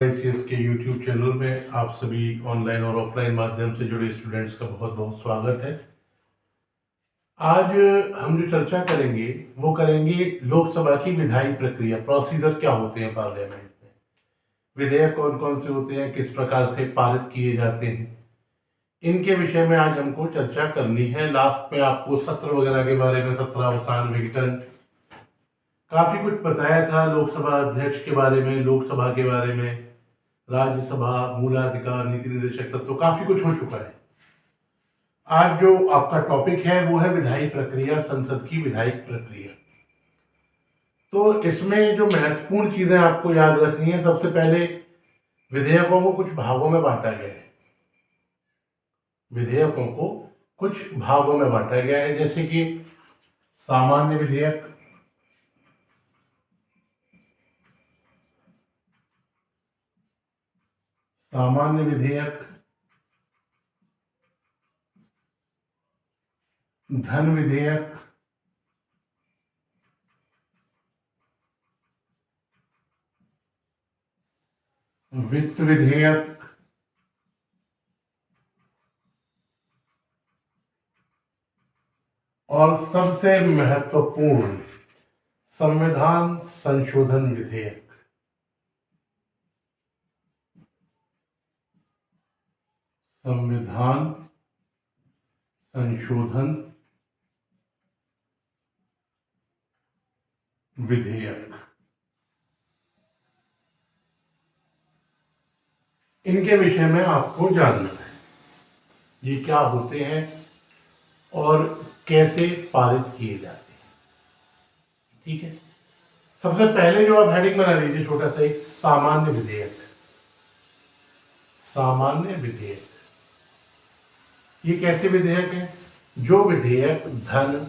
ICS के YouTube channel में आप सभी ऑनलाइन और ऑफलाइन माध्यम से जुड़े स्टूडेंट्स का बहुत बहुत स्वागत है। आज हम जो चर्चा करेंगे वो करेंगे लोकसभा की विधायी प्रक्रिया, प्रोसीजर क्या होते हैं पार्लियामेंट में, विधेयक कौन कौन से होते हैं, किस प्रकार से पारित किए जाते हैं, इनके विषय में आज हमको चर्चा करनी है। लास्ट में आपको सत्र वगैरह के बारे में, सत्र अवसान, विघटन, काफी कुछ बताया था, लोकसभा अध्यक्ष के बारे में, लोकसभा के बारे में, राज्यसभा, मूलाधिकार, नीति निर्देशक तत्व, काफी कुछ हो चुका है। आज जो आपका टॉपिक है वो है विधायी प्रक्रिया, संसद की विधायी प्रक्रिया। तो इसमें जो महत्वपूर्ण चीजें आपको याद रखनी है, सबसे पहले विधेयकों को कुछ भागों में बांटा गया है। विधेयकों को कुछ भागों में बांटा गया है, जैसे कि सामान्य विधेयक, सामान्य विधेयक, धन विधेयक, वित्त विधेयक, और सबसे महत्वपूर्ण संविधान संशोधन विधेयक। संविधान संशोधन विधेयक, इनके विषय में आपको जानना है, ये क्या होते हैं और कैसे पारित किए जाते हैं। ठीक है, सबसे पहले जो आप हेडिंग बना लीजिए छोटा सा, एक सामान्य विधेयक। सामान्य विधेयक ये कैसे विधेयक है? जो विधेयक धन,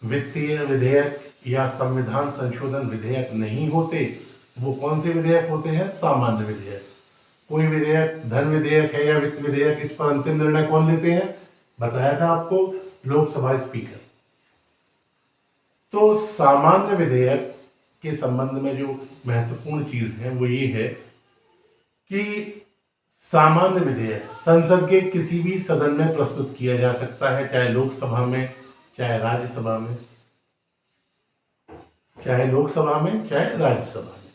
वित्तीय विधेयक या संविधान संशोधन विधेयक नहीं होते, वो कौन से विधेयक होते हैं? सामान्य विधेयक। कोई विधेयक धन विधेयक है या वित्त विधेयक, इस पर अंतिम निर्णय कौन लेते हैं? बताया था आपको, लोकसभा स्पीकर। तो सामान्य विधेयक के संबंध में जो महत्वपूर्ण चीज है वो ये है कि सामान्य विधेयक संसद के किसी भी सदन में प्रस्तुत किया जा सकता है, चाहे लोकसभा में, चाहे राज्यसभा में, चाहे लोकसभा में, चाहे राज्यसभा में।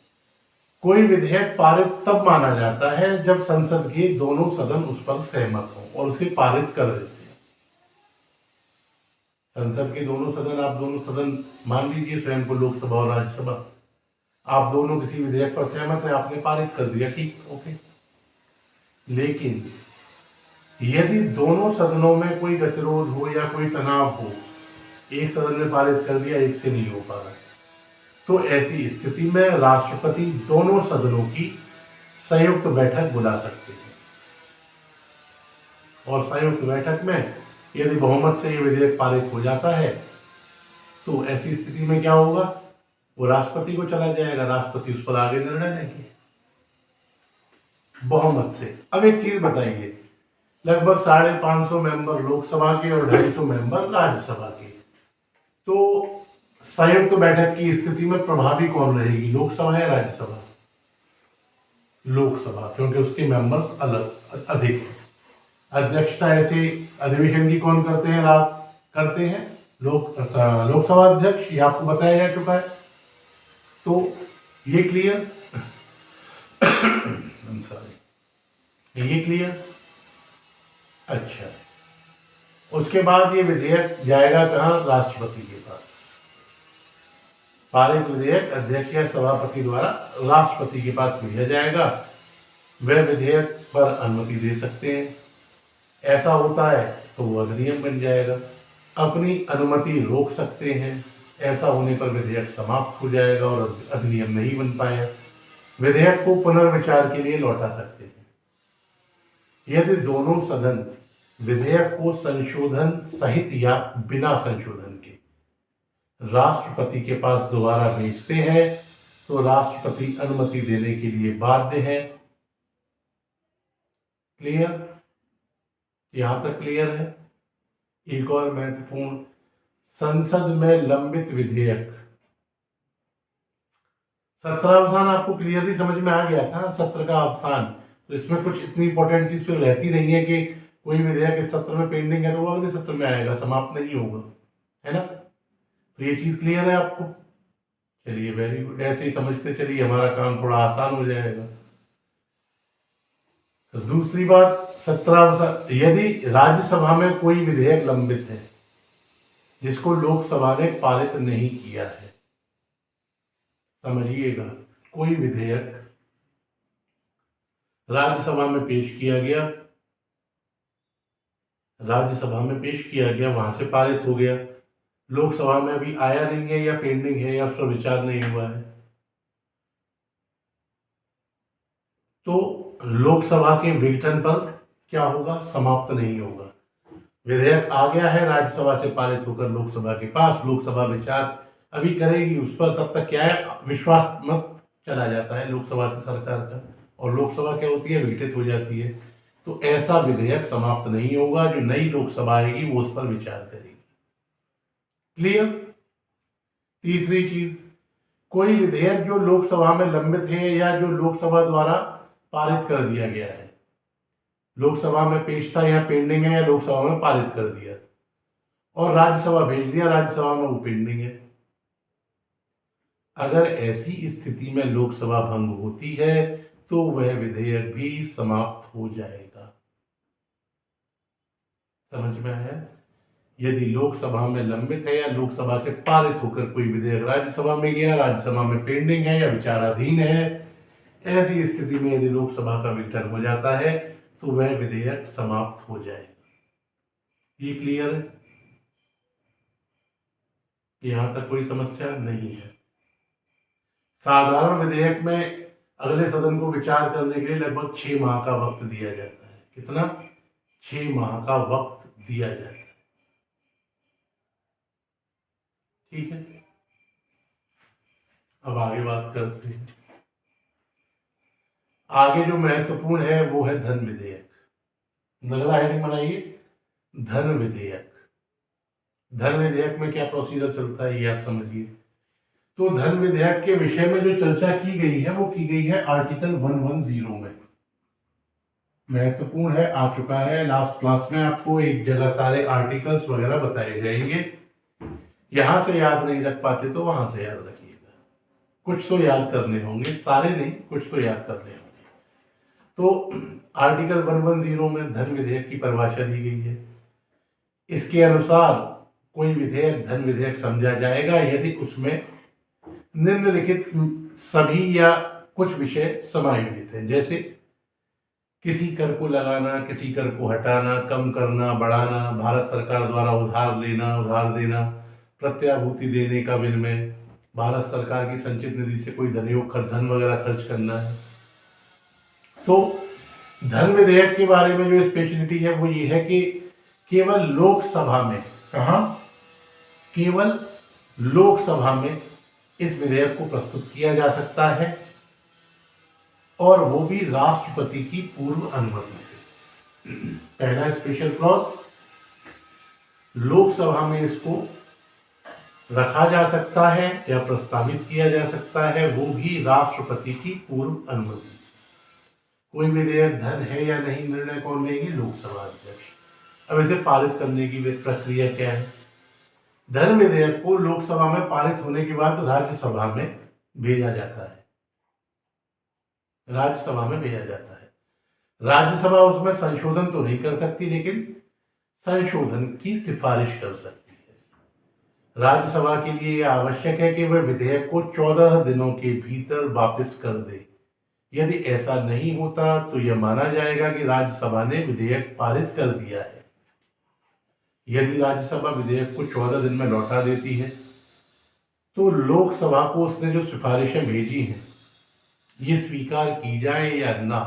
कोई विधेयक पारित तब माना जाता है जब संसद के दोनों सदन उस पर सहमत हों और उसे पारित कर देते हैं। संसद के दोनों सदन, आप दोनों सदन मान लीजिए स्वयं को लोकसभा और राज्यसभा, आप दोनों किसी विधेयक पर सहमत है, आपने पारित कर दिया, ठीक, ओके। लेकिन यदि दोनों सदनों में कोई गतिरोध हो या कोई तनाव हो, एक सदन ने पारित कर दिया, एक से नहीं हो पा रहा, तो ऐसी स्थिति में राष्ट्रपति दोनों सदनों की संयुक्त बैठक बुला सकते हैं और संयुक्त बैठक में यदि बहुमत से ये विधेयक पारित हो जाता है तो ऐसी स्थिति में क्या होगा? वो राष्ट्रपति को चला जाएगा, राष्ट्रपति उस पर आगे निर्णय लेंगे बहुमत से। अब एक चीज बताइए, लगभग 550 मेंबर लोकसभा के और 250 मेंबर राज्यसभा के, तो संयुक्त बैठक की स्थिति में प्रभावी कौन रहेगी, लोकसभा या राज्यसभा? लोकसभा, क्योंकि उसके मेंबर्स अलग अधिक हैं। अध्यक्षता ऐसे अधिवेशन की कौन करते हैं? करते हैं लोकसभा अध्यक्ष, ये आपको बताया जा चुका है। तो ये क्लियर? सॉरी, ये क्लियर? अच्छा, उसके बाद ये विधेयक जाएगा कहाँ? राष्ट्रपति के पास। पारित विधेयक अध्यक्ष या सभापति द्वारा राष्ट्रपति के पास भेजा जाएगा, वह विधेयक पर अनुमति दे सकते हैं। ऐसा होता है तो वो अधिनियम बन जाएगा। अपनी अनुमति रोक सकते हैं, ऐसा होने पर विधेयक समाप्त हो जाएगा और अधिनियम नहीं बन पाया। विधेयक को पुनर्विचार के लिए लौटा सकते हैं। यदि दोनों सदन विधेयक को संशोधन सहित या बिना संशोधन के राष्ट्रपति के पास दोबारा भेजते हैं तो राष्ट्रपति अनुमति देने के लिए बाध्य है। क्लियर? यहां तक क्लियर है? एक और महत्वपूर्ण, संसद में लंबित विधेयक 17 अवसान आपको क्लियरली समझ में आ गया था, सत्र का अवसान। तो इसमें कुछ इतनी इंपॉर्टेंट चीज फिर रहती नहीं है कि कोई विधेयक इस सत्र में पेंडिंग है तो वो अगले सत्र में आएगा, समाप्त नहीं होगा, है ना। तो ये चीज क्लियर है आपको। चलिए वेरी गुड, ऐसे ही समझते चलिए, हमारा काम थोड़ा आसान हो जाएगा। तो दूसरी बात, 17 यदि राज्यसभा में कोई विधेयक लंबित है जिसको लोकसभा ने पारित नहीं किया है, समझिएगा, कोई विधेयक राज्यसभा में पेश किया गया, राज्यसभा में पेश किया गया, वहां से पारित हो गया, लोकसभा में अभी आया नहीं है या पेंडिंग है या उस पर विचार नहीं हुआ है, तो लोकसभा के विघटन पर क्या होगा, समाप्त नहीं होगा। विधेयक आ गया है राज्यसभा से पारित होकर लोकसभा के पास, लोकसभा विचार अभी करेगी उस पर, तब तक क्या है, विश्वास मत चला जाता है लोकसभा से सरकार का, और लोकसभा क्या होती है, विघटित हो जाती है। तो ऐसा विधेयक समाप्त नहीं होगा, जो नई लोकसभा आएगी वो उस पर विचार करेगी। क्लियर। तीसरी चीज, कोई विधेयक जो लोकसभा में लंबित है या जो लोकसभा द्वारा पारित कर दिया गया है, लोकसभा में पेश था या पेंडिंग है, या लोकसभा में पारित कर दिया और राज्यसभा भेज दिया, राज्यसभा में वो पेंडिंग है, अगर ऐसी स्थिति में लोकसभा भंग होती है तो वह विधेयक भी समाप्त हो जाएगा। समझ में आया। यदि लोकसभा में लंबित है या लोकसभा से पारित होकर कोई विधेयक राज्यसभा में गया, राज्यसभा में पेंडिंग है या विचाराधीन है, ऐसी स्थिति में यदि लोकसभा का विघटन हो जाता है तो वह विधेयक समाप्त हो जाएगा। ये क्लियर है, यहां तक कोई समस्या नहीं है। साधारण विधेयक में अगले सदन को विचार करने के लिए लगभग 6 माह का वक्त दिया जाता है। कितना? 6 माह का वक्त दिया जाता है। ठीक है, अब आगे बात करते हैं। आगे जो महत्वपूर्ण है वो है धन विधेयक। नगला हेडिंग बनाइए, धन विधेयक। धन विधेयक में क्या प्रोसीजर चलता है ये आप समझिए। तो धन विधेयक के विषय में जो चर्चा की गई है वो की गई है आर्टिकल 110 में। महत्वपूर्ण है, आ चुका है, लास्ट क्लास में आपको एक जगह सारे आर्टिकल्स वगैरह बताए जाएंगे। यहां से याद नहीं रख पाते तो वहां से याद रखिएगा, कुछ तो याद करने होंगे, सारे नहीं, कुछ तो याद करने होंगे। तो आर्टिकल 110 में धन विधेयक की परिभाषा दी गई है। इसके अनुसार कोई विधेयक धन विधेयक समझा जाएगा यदि उसमें निम्नलिखित सभी या कुछ विषय समायोजित हैं, जैसे किसी कर को लगाना, किसी कर को हटाना, कम करना, बढ़ाना, भारत सरकार द्वारा उधार लेना, उधार देना, प्रत्याभूति देने का विनिमय, भारत सरकार की संचित निधि से कोई धन वगैरह खर्च करना है। तो धन विधेयक के बारे में जो स्पेशलिटी है वो ये है कि केवल लोकसभा में, कहां, केवल लोकसभा में इस विधेयक को प्रस्तुत किया जा सकता है, और वो भी राष्ट्रपति की पूर्व अनुमति से। पहला स्पेशल क्लॉज, लोकसभा में इसको रखा जा सकता है या प्रस्तावित किया जा सकता है, वो भी राष्ट्रपति की पूर्व अनुमति से। कोई विधेयक धन है या नहीं, निर्णय कौन लेंगे, लोकसभा अध्यक्ष। अब इसे पारित करने की प्रक्रिया क्या है। धन विधेयक को लोकसभा में पारित होने के बाद राज्यसभा में भेजा जाता है, राज्यसभा में भेजा जाता है। राज्यसभा उसमें संशोधन तो नहीं कर सकती, लेकिन संशोधन की सिफारिश कर सकती है। राज्यसभा के लिए यह आवश्यक है कि वह विधेयक को 14 दिनों के भीतर वापस कर दे। यदि ऐसा नहीं होता तो यह माना जाएगा कि राज्यसभा ने विधेयक पारित कर दिया है। यदि राज्यसभा विधेयक को 14 दिन में लौटा देती है तो लोकसभा को उसने जो सिफारिशें भेजी हैं ये स्वीकार की जाए या ना,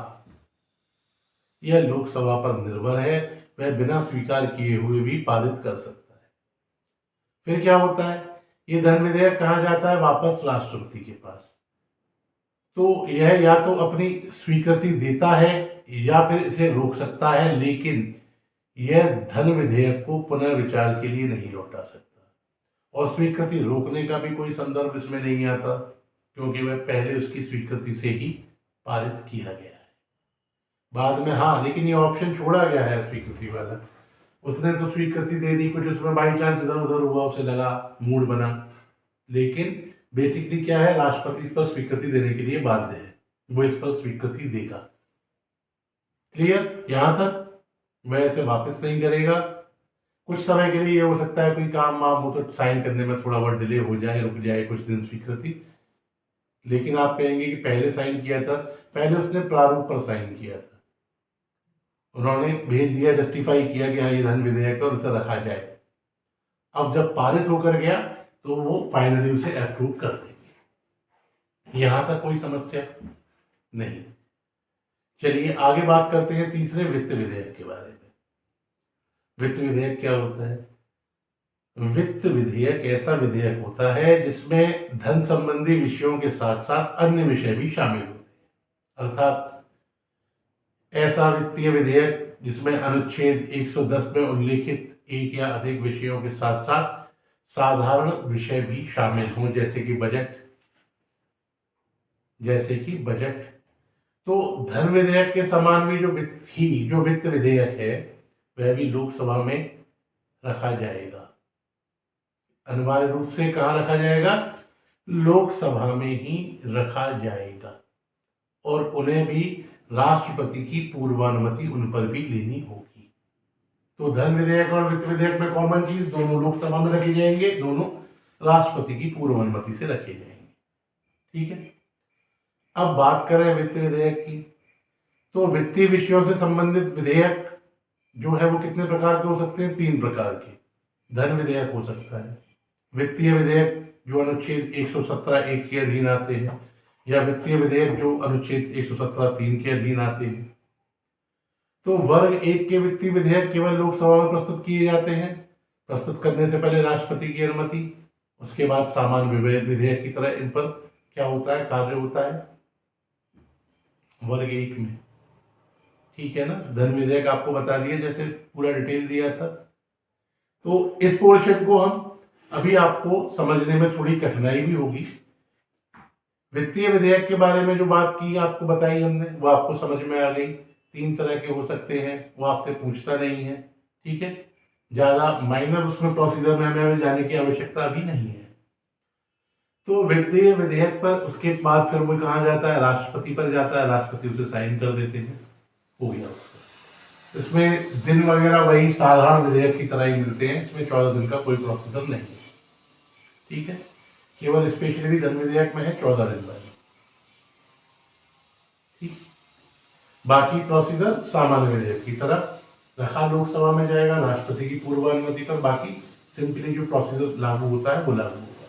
यह लोकसभा पर निर्भर है। वह बिना स्वीकार किए हुए भी पारित कर सकता है। फिर क्या होता है, ये धन विधेयक कहाँ जाता है, वापस राष्ट्रपति के पास। तो यह या तो अपनी स्वीकृति देता है या फिर इसे रोक सकता है, लेकिन यह धन विधेयक को पुनर्विचार के लिए नहीं लौटा सकता, और स्वीकृति रोकने का भी कोई संदर्भ इसमें नहीं आता। क्योंकि वह पहले उसकी स्वीकृति से ही पारित किया गया है। बाद में हाँ, लेकिन ये ऑप्शन छोड़ा गया है स्वीकृति वाला। उसने तो स्वीकृति दे दी, कुछ उसमें बाई चांस इधर उधर हुआ, उसे लगा, मूड बना, लेकिन बेसिकली क्या है, राष्ट्रपति इस पर स्वीकृति देने के लिए बाध्य है, वो इस पर स्वीकृति देगा। क्लियर? यहां तक वह इसे वापस नहीं करेगा। कुछ समय के लिए ये हो सकता है कोई काम वाम हो तो साइन करने में थोड़ा बहुत डिले हो जाए, रुक जाए कुछ दिन स्वीकृति, लेकिन आप कहेंगे कि पहले साइन किया था, पहले उसने प्रारूप पर साइन किया था, उन्होंने भेज दिया, जस्टिफाई किया कि हाँ ये धन विधेयक और उसे रखा जाए। अब जब पारित होकर गया तो वो फाइनली उसे अप्रूव कर देंगे। यहां तक कोई समस्या नहीं। चलिए आगे बात करते हैं तीसरे वित्त विधेयक के बारे में। वित्त विधेयक क्या होता है? वित्त विधेयक ऐसा विधेयक होता है जिसमें धन संबंधी विषयों के साथ साथ अन्य विषय भी शामिल होते हैं। अर्थात ऐसा वित्तीय विधेयक जिसमें अनुच्छेद 110 में उल्लेखित एक या अधिक विषयों के साथ साथ साधारण विषय भी शामिल हों, जैसे कि बजट। तो धन विधेयक के समान भी जो वित्त विधेयक है वह भी लोकसभा में रखा जाएगा। अनिवार्य रूप से कहाँ रखा जाएगा? लोकसभा में ही रखा जाएगा, और उन्हें भी राष्ट्रपति की पूर्वानुमति उन पर भी लेनी होगी। तो धन विधेयक और वित्त विधेयक में कॉमन चीज, दोनों लोकसभा में रखे जाएंगे, दोनों राष्ट्रपति की पूर्वानुमति से रखे जाएंगे। ठीक है, अब बात करें वित्त विधेयक की। तो वित्तीय विषयों से संबंधित विधेयक जो है वो कितने प्रकार के हो सकते हैं? 3 प्रकार के। धन विधेयक हो सकता है, वित्तीय विधेयक जो अनुच्छेद 117(1) के अधीन आते हैं, या वित्तीय विधेयक जो अनुच्छेद 117(3) के अधीन आते हैं। तो वर्ग 1 के वित्तीय विधेयक केवल लोकसभा में प्रस्तुत किए जाते हैं। प्रस्तुत करने से पहले राष्ट्रपति की अनुमति, उसके बाद सामान्य विधेयक की तरह इन पर क्या होता है? कार्य होता है वर्ग 1 में। ठीक है ना? धन विधेयक आपको बता दिया, जैसे पूरा डिटेल दिया था। तो इस पोर्शन को हम अभी आपको समझने में थोड़ी कठिनाई भी होगी। वित्तीय विधेयक के बारे में जो बात की, आपको बताई हमने, वो आपको समझ में आ गई। 3 तरह के हो सकते हैं, वो आपसे पूछता नहीं है। ठीक है, ज्यादा माइनर उसमें प्रोसीजर में हमें जाने की आवश्यकता अभी नहीं है। तो वित्तीय विधेयक पर उसके बाद फिर वो कहाँ जाता है? राष्ट्रपति पर जाता है, राष्ट्रपति उसे साइन कर देते हैं, हो गया उसका। इसमें दिन वगैरह वही साधारण विधेयक की तरह ही मिलते हैं, इसमें 14 दिन का कोई प्रोसीजर नहीं है। ठीक है, केवल स्पेशली धन विधेयक में है 14 दिन वाली। ठीक, बाकी प्रोसीजर सामान्य विधेयक की तरह रखा, लोकसभा में जाएगा राष्ट्रपति की पूर्वानुमति पर, बाकी सिंपली जो प्रोसीजर लागू होता है वो लागू होगा।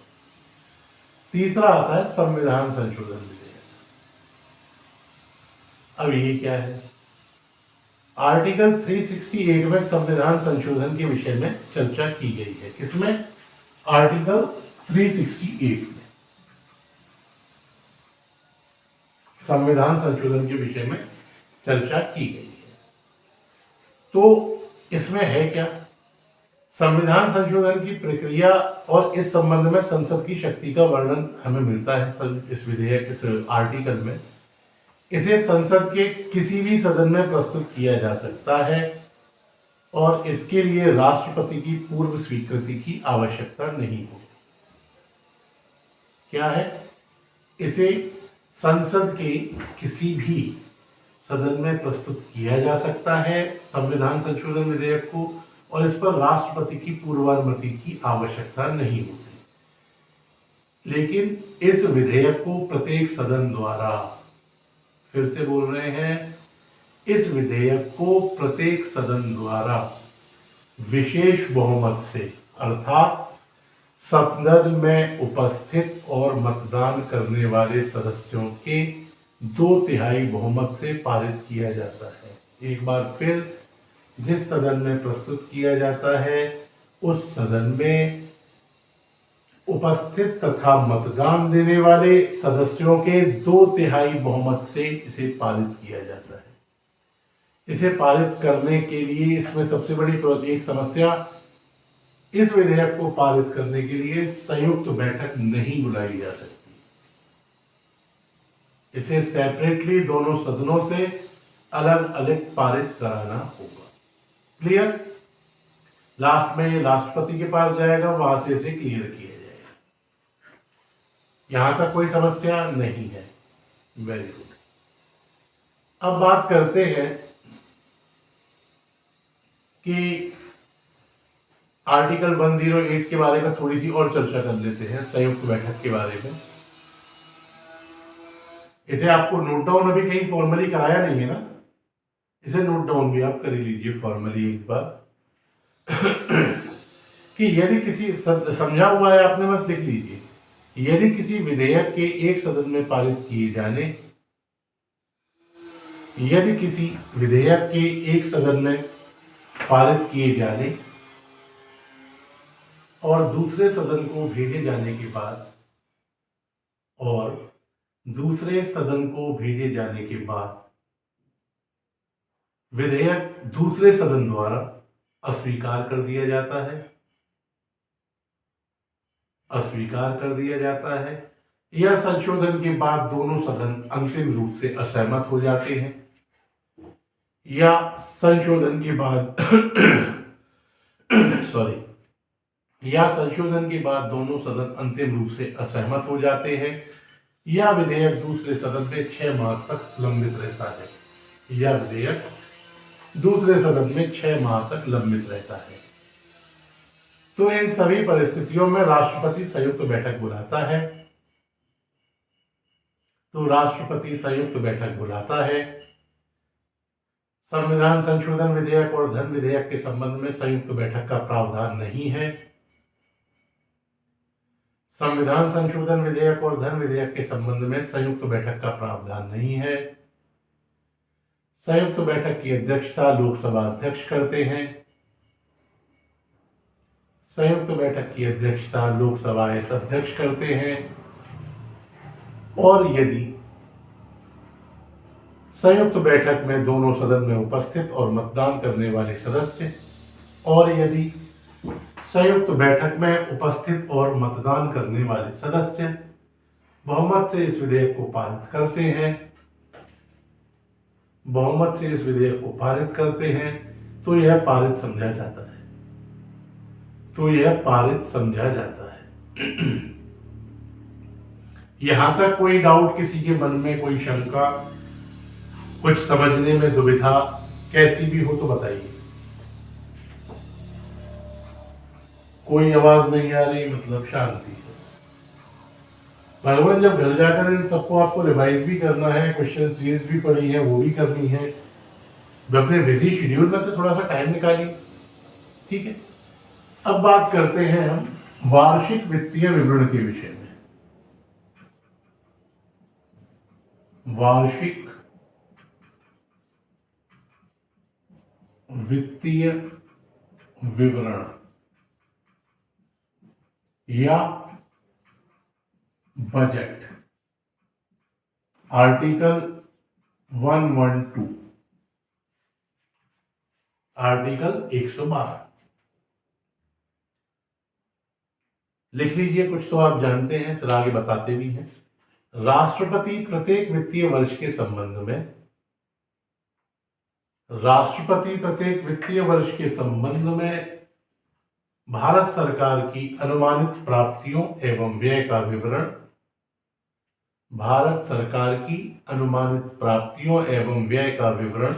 तीसरा आता है संविधान संशोधन विधेयक। अब ये क्या है? आर्टिकल 368 में संविधान संशोधन के विषय में चर्चा की गई है। किसमें? आर्टिकल 368 में संविधान संशोधन के विषय में चर्चा की गई है। तो इसमें है क्या? संविधान संशोधन की प्रक्रिया और इस संबंध में संसद की शक्ति का वर्णन हमें मिलता है इस विधेयक, इस आर्टिकल में। इसे संसद के किसी भी सदन में प्रस्तुत किया जा सकता है और इसके लिए राष्ट्रपति की पूर्व स्वीकृति की आवश्यकता नहीं होती। क्या है? इसे संसद के किसी भी सदन में प्रस्तुत किया जा सकता है संविधान संशोधन विधेयक को, और इस पर राष्ट्रपति की पूर्वानुमति की आवश्यकता नहीं होती। लेकिन इस विधेयक को प्रत्येक सदन द्वारा, फिर से बोल रहे हैं, इस विधेयक को प्रत्येक सदन द्वारा विशेष बहुमत से, अर्थात सदन में उपस्थित और मतदान करने वाले सदस्यों के 2/3 बहुमत से पारित किया जाता है। एक बार फिर, जिस सदन में प्रस्तुत किया जाता है उस सदन में उपस्थित तथा मतदान देने वाले सदस्यों के 2/3 बहुमत से इसे पारित किया जाता है। इसे पारित करने के लिए इसमें सबसे बड़ी एक समस्या, इस विधेयक को पारित करने के लिए संयुक्त बैठक नहीं बुलाई जा सकती। इसे सेपरेटली दोनों सदनों से अलग अलग पारित कराना होगा। क्लियर? लास्ट में ये राष्ट्रपति के पास जाएगा, वहां से इसे क्लियर किया जाएगा। यहां तक कोई समस्या नहीं है। Very good. अब बात करते हैं कि आर्टिकल 108 के बारे में थोड़ी सी और चर्चा कर लेते हैं, संयुक्त बैठक के बारे में। इसे आपको नोट डाउन अभी कहीं फॉर्मली कराया नहीं है ना, इसे नोट डाउन भी आप कर ही लीजिए फॉर्मली एक बार कि यदि किसी समझा हुआ है आपने, बस लिख लीजिए। यदि किसी विधेयक के एक सदन में पारित किए जाने, यदि किसी विधेयक के एक सदन में पारित किए जाने और दूसरे सदन को भेजे जाने के बाद, और दूसरे सदन को भेजे जाने के बाद विधेयक दूसरे सदन द्वारा अस्वीकार कर दिया जाता है, अस्वीकार कर दिया जाता है, या संशोधन के बाद दोनों सदन अंतिम रूप से असहमत हो जाते हैं, या संशोधन के बाद या संशोधन के बाद दोनों सदन अंतिम रूप से असहमत हो जाते हैं, या विधेयक दूसरे सदन में 6 माह तक लंबित रहता है, या विधेयक दूसरे सदन में 6 माह तक लंबित रहता है। तो इन सभी परिस्थितियों में राष्ट्रपति संयुक्त बैठक बुलाता है। तो राष्ट्रपति संयुक्त बैठक बुलाता है। संविधान संशोधन विधेयक और धन विधेयक के संबंध में संयुक्त बैठक का प्रावधान नहीं है। संविधान संशोधन विधेयक और धन विधेयक के संबंध में संयुक्त बैठक का प्रावधान नहीं है। संयुक्त बैठक की अध्यक्षता लोकसभा अध्यक्ष करते हैं। संयुक्त बैठक की अध्यक्षता लोकसभा अध्यक्ष करते हैं। और यदि संयुक्त बैठक में दोनों सदन में उपस्थित और मतदान करने वाले सदस्य, और यदि संयुक्त बैठक में उपस्थित और मतदान करने वाले सदस्य बहुमत से इस विधेयक को पारित करते हैं, बहुमत से इस विधेयक को पारित करते हैं, तो यह पारित समझा जाता है। तो यह पारित समझा जाता है। यहां तक कोई डाउट किसी के मन में, कोई शंका, कुछ समझने में दुविधा कैसी भी हो तो बताइए। कोई आवाज नहीं आ रही, मतलब शांति है। भगवान जब घर जाकर इन सबको आपको रिवाइज भी करना है, क्वेश्चन सीरीज भी पढ़ी है, वो भी करनी है, अपने बिजी शेड्यूल में से थोड़ा सा टाइम निकालिए। ठीक है, अब बात करते हैं हम वार्षिक वित्तीय विवरण के विषय में। वार्षिक वित्तीय विवरण या बजट, आर्टिकल 112, आर्टिकल 112 लिख लीजिए। कुछ तो आप जानते हैं, फिर आगे बताते भी हैं। राष्ट्रपति प्रत्येक वित्तीय वर्ष के संबंध में, राष्ट्रपति प्रत्येक वित्तीय वर्ष के संबंध में भारत सरकार की अनुमानित प्राप्तियों एवं व्यय का विवरण, भारत सरकार की अनुमानित प्राप्तियों एवं व्यय का विवरण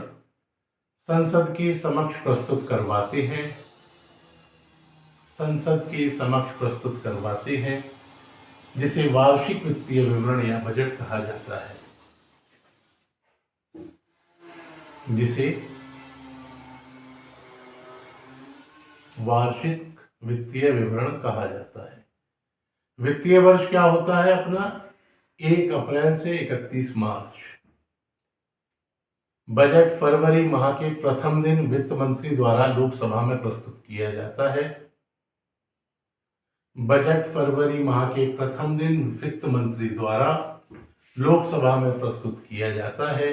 संसद के समक्ष प्रस्तुत करवाते हैं, संसद के समक्ष प्रस्तुत करवाते हैं, जिसे वार्षिक वित्तीय विवरण या बजट कहा जाता है, जिसे वार्षिक वित्तीय विवरण कहा जाता है। वित्तीय वर्ष क्या होता है अपना? 1 अप्रैल से 31 मार्च। बजट फरवरी माह के प्रथम दिन वित्त मंत्री द्वारा लोकसभा में प्रस्तुत किया जाता है। बजट फरवरी माह के प्रथम दिन वित्त मंत्री द्वारा लोकसभा में प्रस्तुत किया जाता है।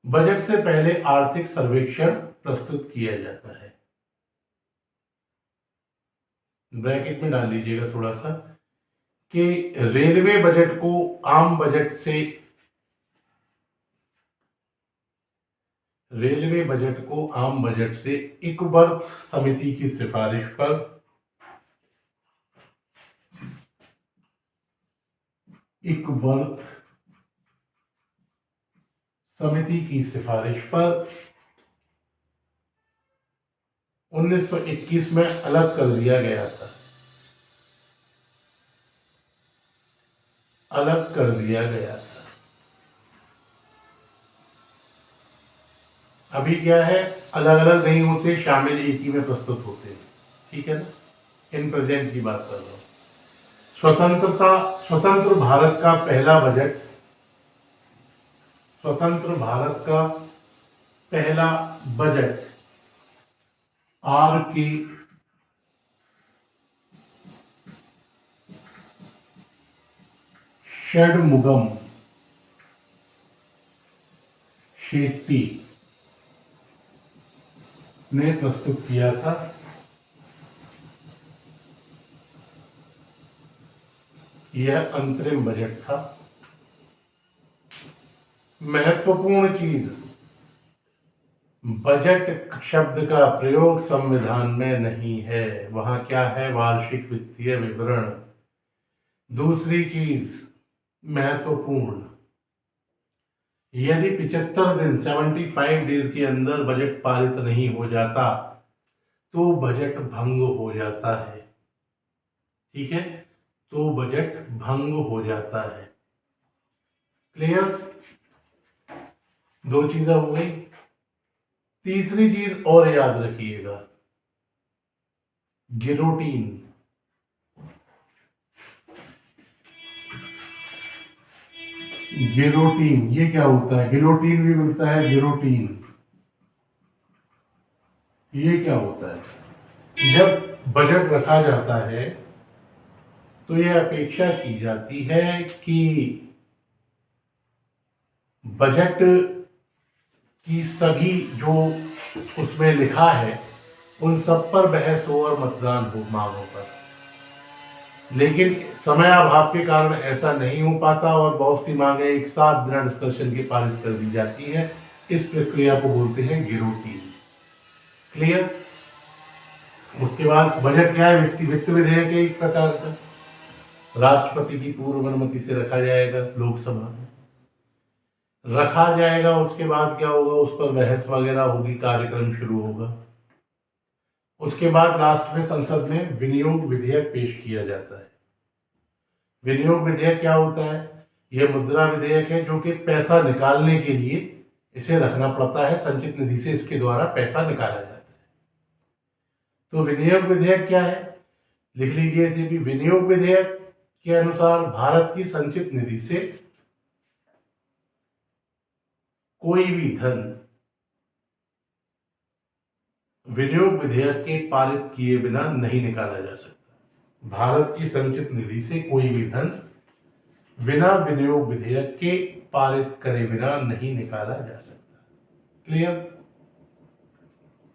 बजट से पहले आर्थिक सर्वेक्षण प्रस्तुत किया जाता है। ब्रैकेट में डाल लीजिएगा थोड़ा सा, कि रेलवे बजट को आम बजट से इकबर्थ समिति की सिफारिश पर इकबर्थ समिति की सिफारिश पर 1921 में अलग कर दिया गया था। अभी क्या है, अलग अलग नहीं होते, शामिल एक ही में प्रस्तुत होते हैं। ठीक है ना, इन प्रेजेंट की बात कर रहा हूं। स्वतंत्र भारत का पहला बजट आर के षणमुगम शेट्टी ने प्रस्तुत किया था। यह अंतरिम बजट था। महत्वपूर्ण चीज, बजट शब्द का प्रयोग संविधान में नहीं है, वहां क्या है, वार्षिक वित्तीय विवरण। दूसरी चीज महत्वपूर्ण, यदि 75 दिन 75 डेज के अंदर बजट पारित नहीं हो जाता तो बजट भंग हो जाता है। ठीक है, तो बजट भंग हो जाता है। क्लियर? दो चीजें हो गई। तीसरी चीज और याद रखिएगा, गिलोटीन। ये क्या होता है? गिलोटीन भी मिलता है, गिलोटीन। ये क्या होता है? जब बजट रखा जाता है तो यह अपेक्षा की जाती है कि बजट की सभी जो उसमें लिखा है उन सब पर बहस हो और मतदान हो मांगों पर। लेकिन समय अभाव के कारण ऐसा नहीं हो पाता और बहुत सी मांगें एक साथ बिना डिस्कशन के पारित कर दी जाती हैं। इस प्रक्रिया को बोलते हैं गिलोटीन। क्लियर? उसके बाद बजट क्या है? वित्त विधेयक एक प्रकार का, राष्ट्रपति की पूर्व अनुमति से रखा जाएगा, लोकसभा में रखा जाएगा। उसके बाद क्या होगा, उस पर बहस वगैरह होगी, कार्यक्रम शुरू होगा। उसके बाद लास्ट में संसद में विनियोग विधेयक पेश किया जाता है। विनियोग विधेयक क्या होता है? यह मुद्रा विधेयक है जो कि पैसा निकालने के लिए इसे रखना पड़ता है, संचित निधि से इसके द्वारा पैसा निकाला जाता है। तो विनियोग विधेयक क्या है? लिख लीजिए इसे भी। विनियोग विधेयक के अनुसार भारत की संचित निधि से कोई भी धन विनियोग विधेयक के पारित किए बिना नहीं निकाला जा सकता। भारत की संचित निधि से कोई भी धन बिना विनियोग विधेयक के पारित करे बिना नहीं निकाला जा सकता। क्लियर?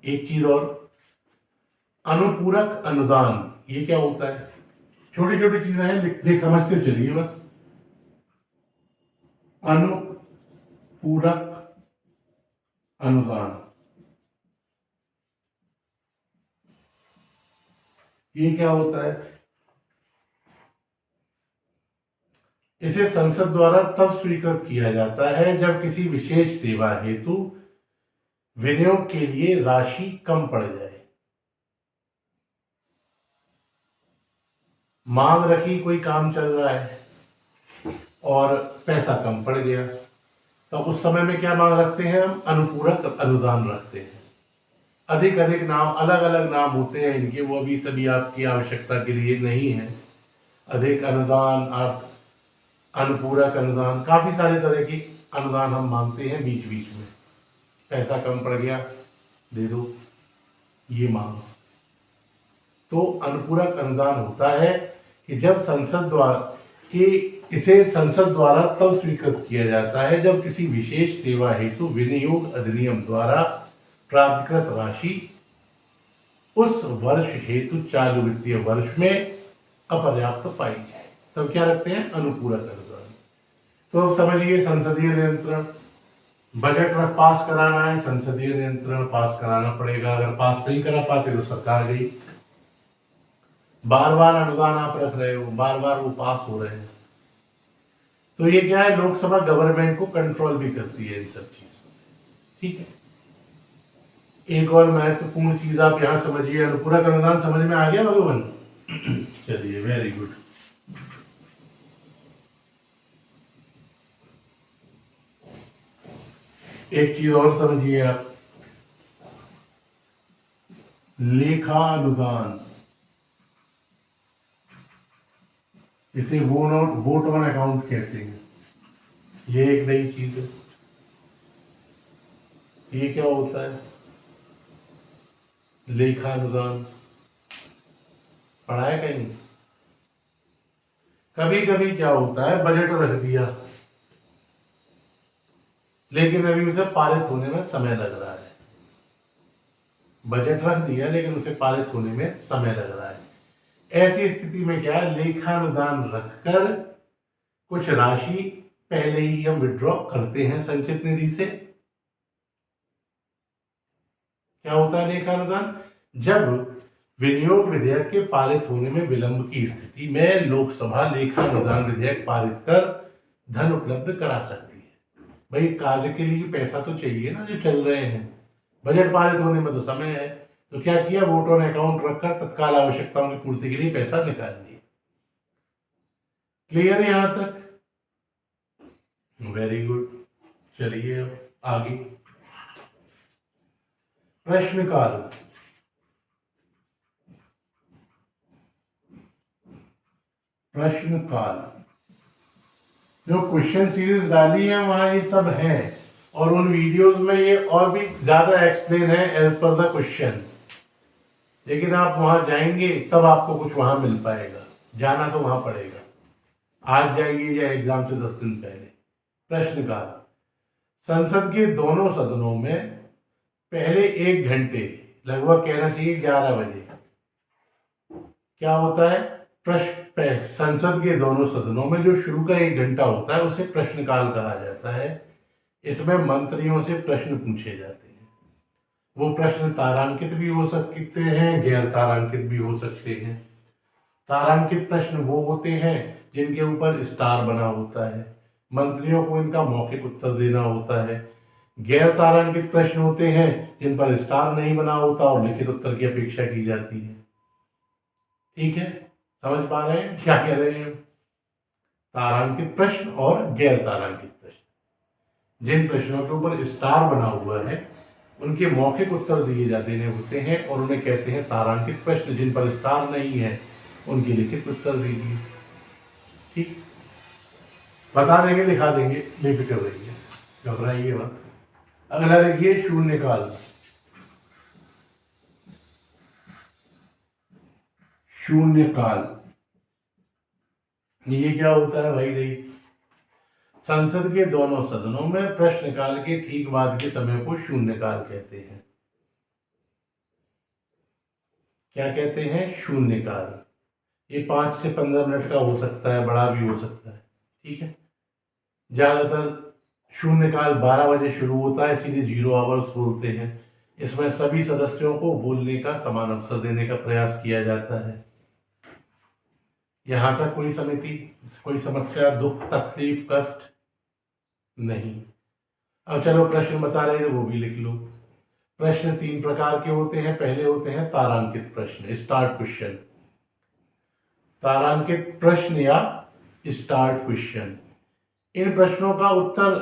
एक चीज और, अनुपूरक अनुदान। ये क्या होता है? छोटी छोटी चीजें हैं, देख समझते चलिए बस। अनुपूरक अनुदान, ये क्या होता है? इसे संसद द्वारा तब स्वीकृत किया जाता है जब किसी विशेष सेवा हेतु विनियोग के लिए राशि कम पड़ जाए। मांग रखी, कोई काम चल रहा है और पैसा कम पड़ गया, तो उस समय में क्या मांग रखते हैं हम? अनुपूरक अनुदान रखते हैं। अधिक नाम, अलग अलग नाम होते हैं इनके, वो अभी सभी आपकी आवश्यकता के लिए नहीं है। अधिक अनुदान, अनुपूरक अनुदान, काफी सारे तरह के अनुदान हम मांगते हैं बीच बीच में। पैसा कम पड़ गया, दे दो, ये मांग। तो अनुपूरक अनुदान होता है कि जब इसे संसद द्वारा तब स्वीकृत किया जाता है जब किसी विशेष सेवा हेतु विनियोग अधिनियम द्वारा प्राधिकृत राशि उस वर्ष हेतु चालू वित्तीय वर्ष में अपर्याप्त पाई जाए। तब क्या रखते हैं, अनुपूरक अनुदान। तो अब समझिए, संसदीय नियंत्रण, बजट पास कराना है, संसदीय नियंत्रण पास कराना पड़ेगा। अगर पास नहीं करा पाते तो सरकार गई। बार बार अनुदान आप रख रहे हो, बार बार वो पास हो रहे हैं, तो ये क्या है, लोकसभा गवर्नमेंट को कंट्रोल भी करती है इन सब चीजों से। ठीक है, एक और महत्वपूर्ण चीज आप यहां समझिए, अनुपूरक अनुदान समझ में आ गया भगवान? चलिए, वेरी गुड। एक चीज और समझिए आप, लेखा अनुदान, इसे वोट ऑन अकाउंट कहते हैं। ये एक नई चीज है। ये क्या होता है, लेखा अनुदान पढ़ा है कहीं? कभी कभी क्या होता है, बजट रख दिया लेकिन अभी उसे पारित होने में समय लग रहा है। बजट रख दिया लेकिन उसे पारित होने में समय लग रहा है। ऐसी स्थिति में क्या है, लेखानुदान रखकर कुछ राशि पहले ही हम विड्रॉ करते हैं संचित निधि से। क्या होता है लेखानुदान? जब विनियोग विधेयक के पारित होने में विलंब की स्थिति में लोकसभा लेखानुदान विधेयक पारित कर धन उपलब्ध करा सकती है। भाई, कार्य के लिए पैसा तो चाहिए ना, जो चल रहे हैं। बजट पारित होने में तो समय है, तो क्या किया, वोट ऑन अकाउंट रखकर तत्काल आवश्यकताओं की पूर्ति के लिए पैसा निकाल लिया। क्लियर है यहां तक? Very good. चलिए अब आगे, प्रश्नकाल। प्रश्नकाल, जो क्वेश्चन सीरीज डाली है वहां ये सब है, और उन वीडियोस में ये और भी ज्यादा एक्सप्लेन है एज पर द क्वेश्चन। लेकिन आप वहां जाएंगे तब आपको कुछ वहां मिल पाएगा, जाना तो वहां पड़ेगा। आज जाइए या एग्जाम से 10 दिन पहले। प्रश्नकाल, संसद के दोनों सदनों में पहले 1 घंटे, लगभग कहना चाहिए 11 बजे, क्या होता है, संसद के दोनों सदनों में जो शुरू का 1 घंटा होता है उसे प्रश्नकाल कहा जाता है। इसमें मंत्रियों से प्रश्न पूछे जाते हैं। वो प्रश्न तारांकित भी हो सकते हैं, गैर तारांकित भी हो सकते हैं। तारांकित प्रश्न वो होते हैं जिनके ऊपर स्टार बना होता है, मंत्रियों को इनका मौखिक उत्तर देना होता है। गैर तारांकित प्रश्न होते हैं जिन पर स्टार नहीं बना होता और लिखित उत्तर की अपेक्षा की जाती है। ठीक है, समझ पा रहे हैं क्या कह रहे हैं? तारांकित प्रश्न और गैर तारांकित प्रश्न, जिन प्रश्नों के ऊपर स्टार बना हुआ है उनके मौखिक उत्तर दिए देने होते हैं और उन्हें कहते हैं तारांकित प्रश्न। जिन पर स्टार नहीं है उनकी लिखित उत्तर दीजिए। ठीक, बता देंगे, लिखा देंगे, बेफिक्र रहिए, घबराइए मत। अगला देखिए, शून्यकाल। शून्यकाल, ये क्या होता है भाई? नहीं, संसद के दोनों सदनों में प्रश्नकाल के ठीक बाद के समय को शून्यकाल कहते हैं। क्या कहते हैं? शून्यकाल। ये 5 से 15 मिनट का हो सकता है, बड़ा भी हो सकता है। ठीक है, ज्यादातर शून्यकाल 12 बजे शुरू होता है, सीधे 0 आवर्स बोलते हैं। इसमें सभी सदस्यों को बोलने का समान अवसर देने का प्रयास किया जाता है। यहां तक कोई समिति, कोई समस्या, दुख, तकलीफ, कष्ट नहीं? अब चलो प्रश्न बता रहे थे वो भी लिख लो। प्रश्न 3 प्रकार के होते हैं। पहले होते हैं तारांकित प्रश्न, स्टार्ट क्वेश्चन। तारांकित प्रश्न या स्टार्ट क्वेश्चन, इन प्रश्नों का उत्तर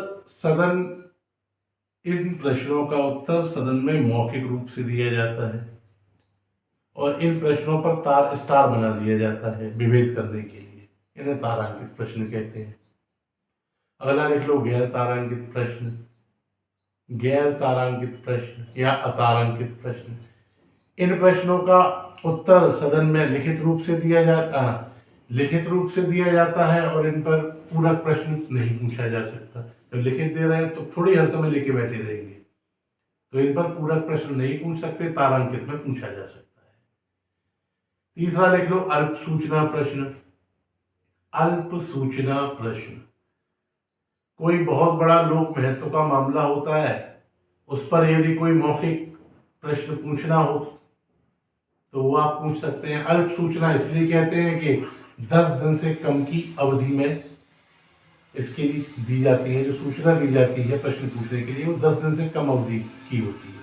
सदन में मौखिक रूप से दिया जाता है और इन प्रश्नों पर स्टार बना दिया जाता है विभेद करने के लिए। इन्हें तारांकित प्रश्न कहते हैं। अगला लिख लो, गैर तारांकित प्रश्न। गैर तारांकित प्रश्न या अतारांकित प्रश्न, इन प्रश्नों का उत्तर सदन में लिखित रूप से दिया जाता है और इन पर पूरक प्रश्न नहीं पूछा जा सकता। जब लिखित दे रहे हैं तो थोड़ी हर समय लेके बैठे रहेंगे, तो इन पर पूरक प्रश्न नहीं पूछ सकते, तारांकित में पूछा जा सकता है। तीसरा लिख लो, अल्प सूचना प्रश्न। अल्प सूचना प्रश्न। कोई बहुत बड़ा लोक महत्व का मामला होता है, उस पर यदि कोई मौखिक प्रश्न पूछना हो तो वो आप पूछ सकते हैं। अल्प सूचना इसलिए कहते हैं कि 10 दिन से कम की अवधि में इसके लिए दी जाती है, जो सूचना दी जाती है प्रश्न पूछने के लिए, वो 10 दिन से कम अवधि की होती है।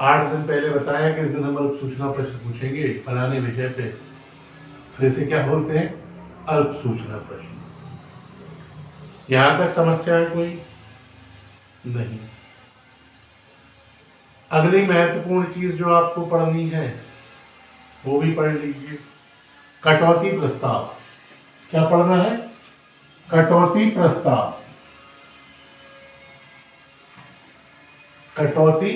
8 दिन पहले बताया कि इस दिन हम अल्प सूचना प्रश्न पूछेंगे फलाने विषय पे, फिर से क्या बोलते हैं, अल्प सूचना प्रश्न। यहां तक समस्या है कोई? नहीं। अगली महत्वपूर्ण चीज जो आपको पढ़नी है वो भी पढ़ लीजिए, कटौती प्रस्ताव। क्या पढ़ना है? कटौती प्रस्ताव। कटौती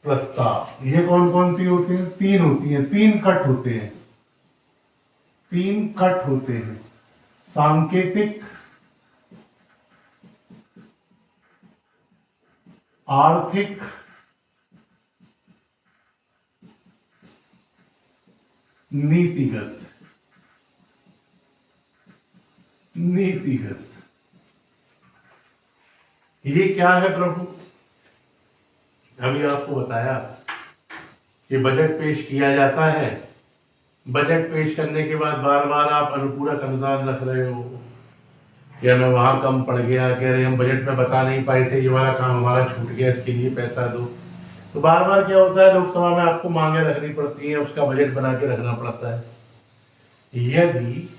प्रस्ताव ये कौन कौन सी होती है? 3 होती है, 3 कट होते हैं, 3 कट होते हैं। सांकेतिक, आर्थिक, नीतिगत। नीतिगत ये क्या है प्रभु? अभी आपको बताया कि बजट पेश किया जाता है, बजट पेश करने के बाद बार बार आप अनुपूरक अनुदान रख रहे हो, क्या मैं वहां कम पड़ गया, कह रहे हम बजट में बता नहीं पाए थे, ये वाला काम हमारा छूट गया, इसके लिए पैसा दो। तो बार बार क्या होता है, लोकसभा में आपको मांगे रखनी पड़ती हैं, उसका बजट बना के रखना पड़ता है। यदि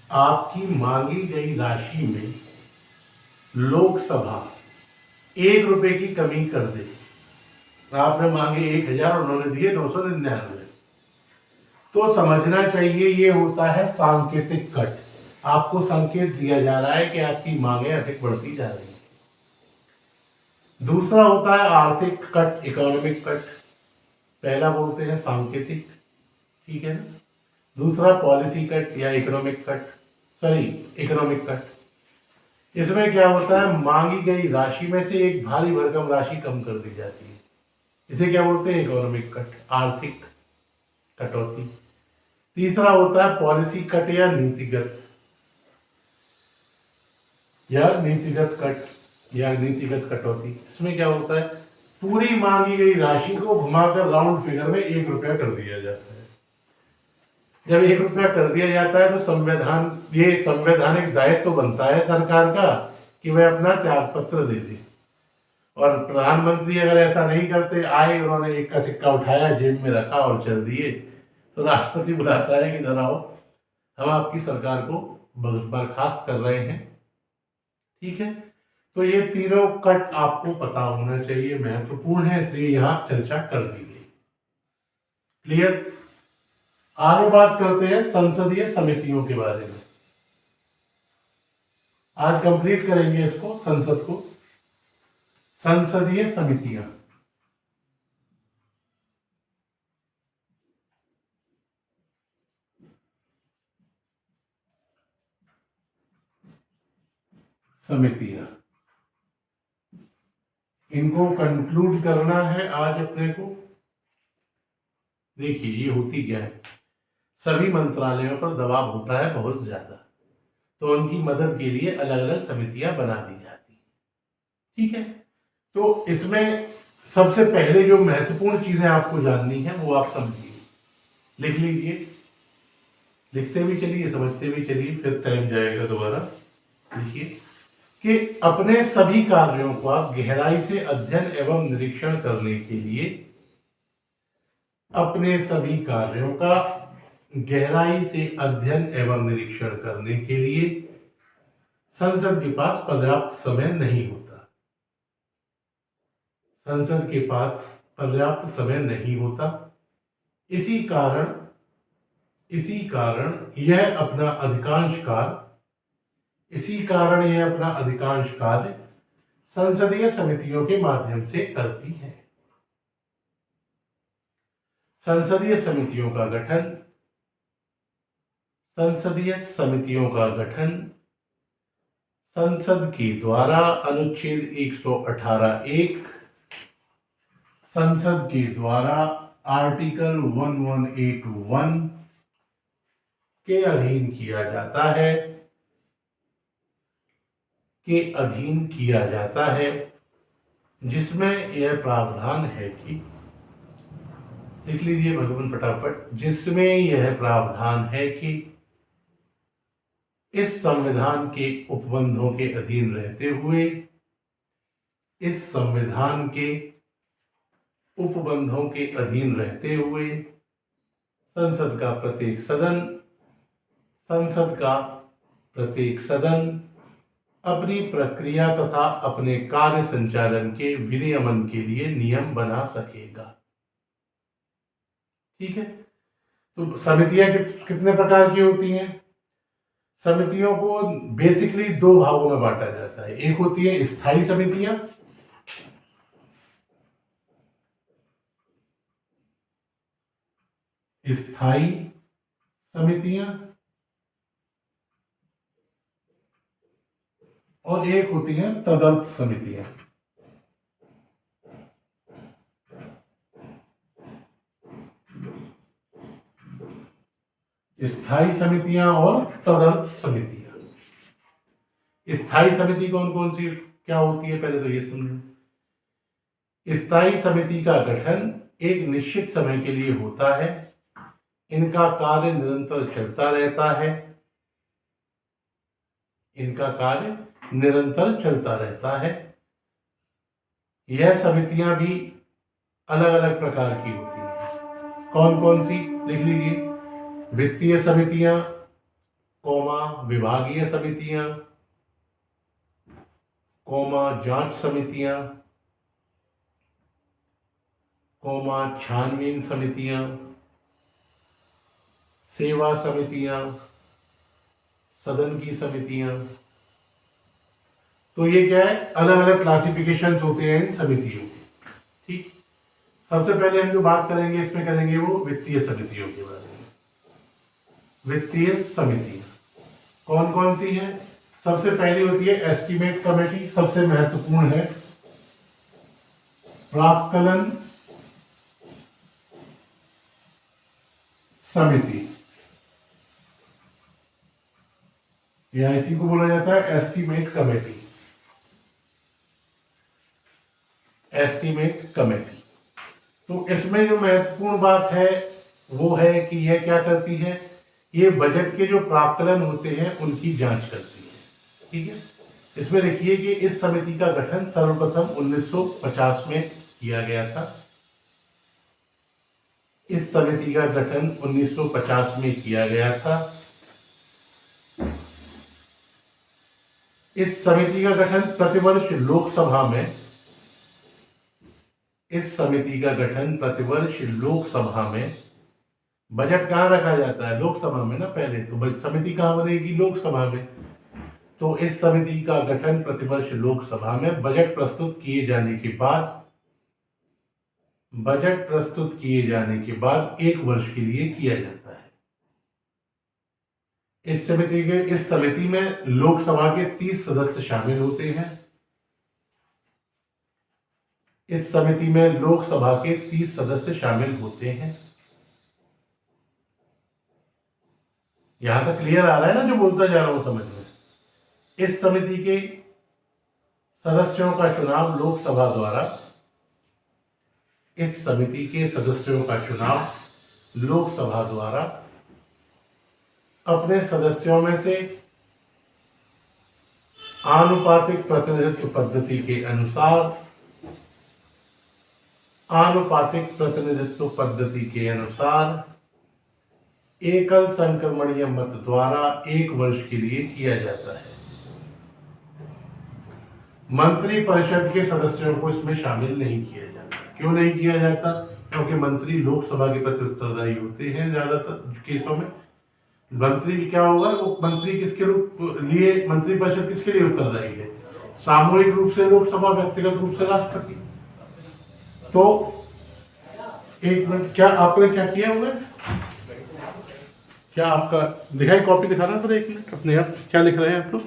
आपकी मांगी गई राशि में लोकसभा 1 रुपए की कमी कर दे, आपने मांगे 1000, उन्होंने दिए 999, तो समझना चाहिए ये होता है सांकेतिक कट। आपको संकेत दिया जा रहा है कि आपकी मांगे अधिक बढ़ती जा रही है। दूसरा होता है आर्थिक कट, इकोनॉमिक कट। पहला बोलते हैं सांकेतिक, ठीक है ना। दूसरा पॉलिसी कट या economic cut, sorry economic cut. इसमें क्या होता है, मांगी गई राशि में से एक भारी भरकम राशि कम कर दी जाती है, इसे क्या बोलते हैं, इकोनॉमिक कट, आर्थिक कटौती। तीसरा होता है पॉलिसी कट या नीतिगत कट या नीतिगत कटौती। इसमें क्या होता है, पूरी मांगी गई राशि को घुमाकर राउंड फिगर में 1 रुपया कर दिया जाता है। जब 1 रुपया कर दिया जाता है तो ये संवैधानिक दायित्व तो बनता है सरकार का कि वह अपना त्याग पत्र दे दे। और प्रधानमंत्री अगर ऐसा नहीं करते, आए उन्होंने 1 का सिक्का उठाया, जेब में रखा और चल दिए, तो राष्ट्रपति बुलाता है कि जरा आओ, हम आपकी सरकार को बर्खास्त कर रहे हैं, ठीक है। तो ये तीनों कट आपको पता होना चाहिए, महत्वपूर्ण है, इसलिए यहां चर्चा कर दी गई। क्लियर? आगे बात करते हैं संसदीय समितियों के बारे में। आज कंप्लीट करेंगे इसको, संसद को। संसदीय समितियां, समितियां, इनको कंक्लूड करना है आज अपने को। देखिए ये होती क्या है, सभी मंत्रालयों पर दबाव होता है बहुत ज्यादा, तो उनकी मदद के लिए अलग अलग समितियां बना दी जाती हैं, ठीक है। तो इसमें सबसे पहले जो महत्वपूर्ण चीजें आपको जाननी है वो आप समझिए, लिख लीजिए, लिखते भी चलिए, समझते भी चलिए, फिर टाइम जाएगा दोबारा। लिखिए कि अपने सभी कार्यों का गहराई से अध्ययन एवं निरीक्षण करने के लिए, अपने सभी कार्यों का गहराई से अध्ययन एवं निरीक्षण करने के लिए संसद के पास पर्याप्त समय नहीं होता। संसद के पास पर्याप्त समय नहीं होता। इसी कारण यह अपना अधिकांश कार्य संसदीय समितियों के माध्यम से करती है। संसदीय समितियों का गठन संसद के द्वारा अनुच्छेद 118(1), संसद के द्वारा आर्टिकल 1181, के अधीन किया जाता है, के अधीन किया जाता है, जिसमें यह प्रावधान है कि, लिख लीजिए भगवान फटाफट, जिसमें यह प्रावधान है कि इस संविधान के उपबंधों के अधीन रहते हुए, इस संविधान के उपबंधों के अधीन रहते हुए संसद का प्रत्येक सदन अपनी प्रक्रिया तथा अपने कार्य संचालन के विनियमन के लिए नियम बना सकेगा। ठीक है, तो समितियां कितने प्रकार की होती हैं? समितियों को बेसिकली दो भागों में बांटा जाता है। एक होती है स्थायी समितियां, स्थायी समितियां, और एक होती है तदर्थ समितियां। स्थायी समितियां और तदर्थ समितियां। स्थायी समिति कौन कौन सी क्या होती है, पहले तो ये समझो। स्थायी समिति का गठन एक निश्चित समय के लिए होता है। इनका कार्य निरंतर चलता रहता है। इनका कार्य निरंतर चलता रहता है। यह समितियां भी अलग अलग प्रकार की होती हैं। कौन कौन सी, लिख लीजिए। वित्तीय समितियां, विभागीय समितियां, जांच समितियां, छानबीन समितियां, सेवा समितियां, सदन की समितियां। तो ये क्या है, अलग अलग क्लासिफिकेशंस होते हैं इन समितियों के। ठीक, सबसे पहले हम जो बात करेंगे इसमें करेंगे वो वित्तीय समितियों के बारे में। वित्तीय समितियां कौन कौन सी हैं? सबसे पहली होती है एस्टीमेट कमेटी, सबसे महत्वपूर्ण है। प्राक्कलन समिति, या इसी को बोला जाता है एस्टीमेट कमेटी। एस्टीमेट कमेटी, तो इसमें जो महत्वपूर्ण बात है वो है कि यह क्या करती है, ये बजट के जो प्राक्कलन होते हैं उनकी जांच करती है। ठीक है, इसमें देखिए कि इस समिति का गठन सर्वप्रथम 1950 में किया गया था। इस समिति का गठन 1950 में किया गया था। इस समिति का गठन प्रतिवर्ष लोकसभा में, इस समिति का गठन प्रतिवर्ष लोकसभा में, बजट कहाँ रखा जाता है, लोकसभा में ना पहले, तो समिति कहाँ बनेगी, लोकसभा में। तो इस समिति का गठन प्रतिवर्ष लोकसभा में बजट प्रस्तुत किए जाने के बाद, बजट प्रस्तुत किए जाने के बाद 1 वर्ष के लिए किया जाता है। इस समिति में लोकसभा के 30 सदस्य शामिल होते हैं। इस समिति में लोकसभा के 30 सदस्य शामिल होते हैं। यहां तक क्लियर आ रहा है ना, जो बोलता जा रहा हूं समझ में। इस समिति के सदस्यों का चुनाव लोकसभा द्वारा, इस समिति के सदस्यों का चुनाव लोकसभा द्वारा अपने सदस्यों में से आनुपातिक प्रतिनिधित्व पद्धति के अनुसार, आनुपातिक प्रतिनिधित्व पद्धति के अनुसार एकल संक्रमणीय मत द्वारा 1 वर्ष के लिए किया जाता है। मंत्री परिषद के सदस्यों को इसमें शामिल नहीं किया जाता। क्यों नहीं किया जाता? क्योंकि मंत्री लोकसभा के प्रति उत्तरदायी होते हैं। ज्यादातर केसों में मंत्री क्या होगा, वो मंत्री किसके रूप लिए, मंत्री परिषद किसके लिए उत्तरदायी है, सामूहिक रूप से लोकसभा, व्यक्तिगत रूप से राष्ट्रपति। तो 1 मिनट, क्या आपने क्या किया हुआ है, क्या आपका दिखाई, कॉपी दिखा रहा है, 1 मिनट अपने आप क्या लिख रहे हैं आप लोग?